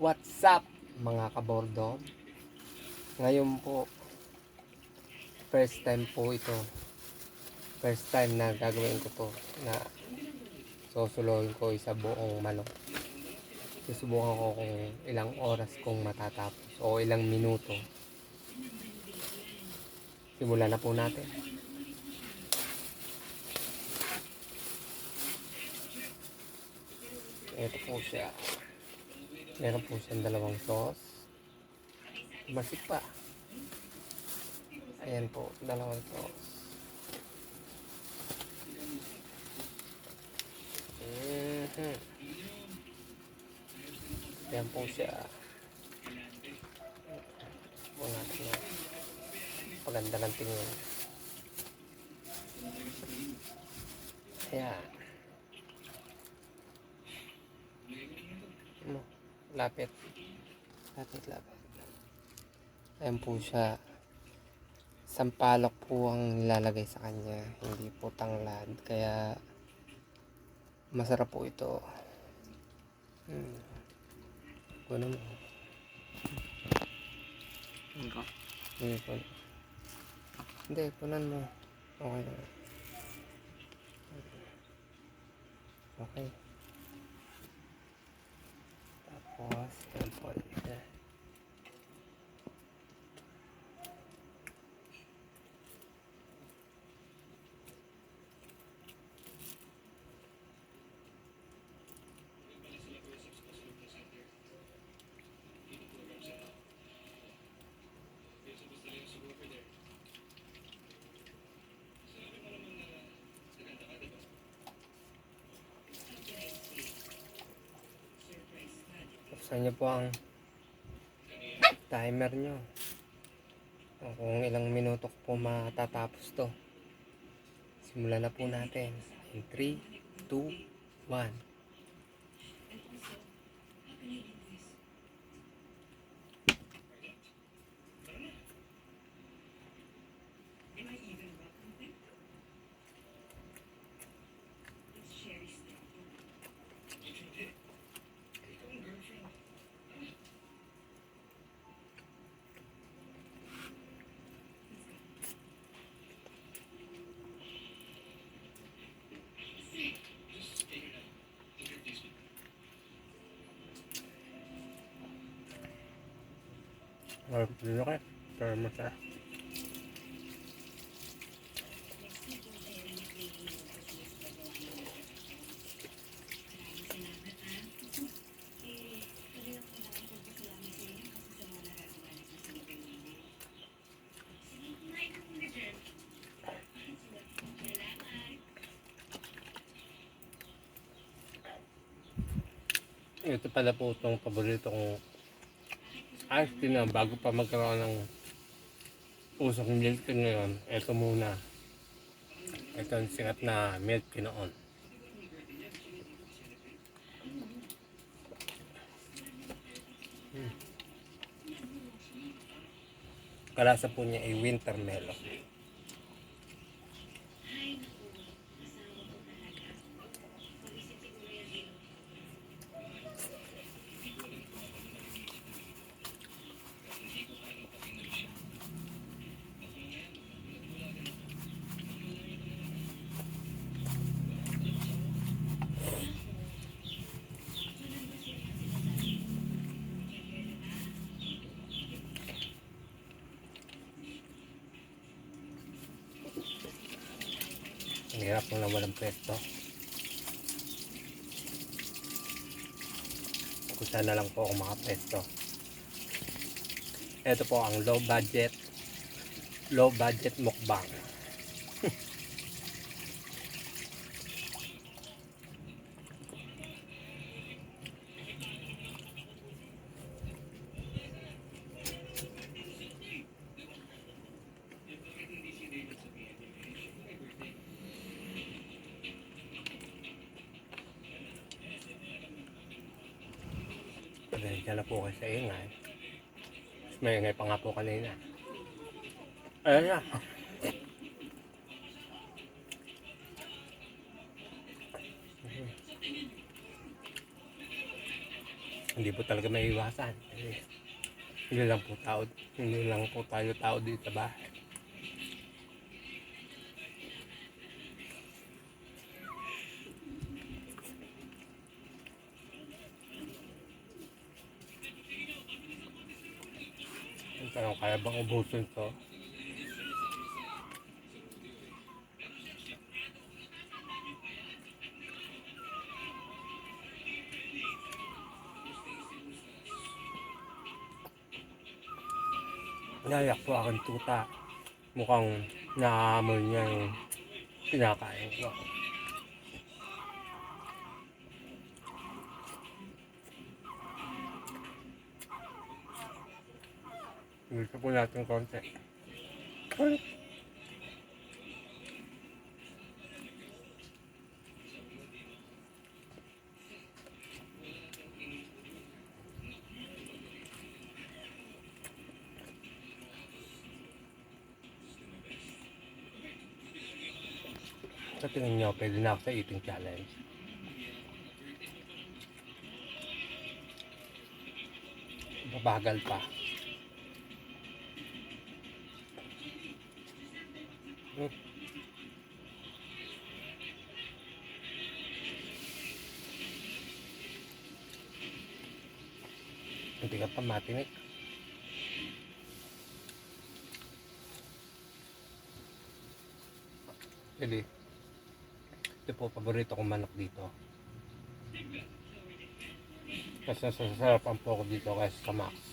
What's up mga kabordon? Ngayon po, first time po ito. First time na gagawin ko to, na susuloyin ko isa buong manok. Susubukan ko kung ilang oras kung matatapos o ilang minuto. Simulan na po natin. Ito po siya. Meron po siyang dalawang sauce. Masik pa. Ayan po, dalawang sauce. Ayan po siya. Po natin na paganda ng tingin. Ayan. Lapit. Ayan po siya. Sampalok po ang nilalagay sa kanya, hindi po tanglad, kaya masarap po ito. Kuno mo. Hindi, kunan mo. Okay na. Okay. Tapos, yan po. Buksan nyo po ang timer nyo kung ilang minuto po matatapos to. Simulan na po natin in 3, 2, 1. Dito kayo, pero masarap. Ito pala po itong paborito kong ice cream na bago pa magkaroon ng usok milk tea ngayon. Ito muna. Ito ang sikat na milk tea noon. Kalasa po niya ay winter melon. Ang hirap mo na walang pwesto. Kung sana lang po ako makapwesto. Ito po ang low budget mukbang. Diyan na po kayo sa ingay. May ingay pa nga po kanina. Ayan na. hindi po talaga maiiwasan. Hindi lang po tao, hindi lang po tayo tao dito sa bahay. Pero kaya bang ubusin to? Nayak po aking tuta. Mukhang naamoy niya yung pinakain ko. Gusto po natin konti. Sa tingin nyo, pwede na ako sa eating challenge. Babagal pa. Hindi ka pa matinik. Jadi, ito po paborito kong manok dito. Kasi sasarapan po ako dito kaysa sa Max.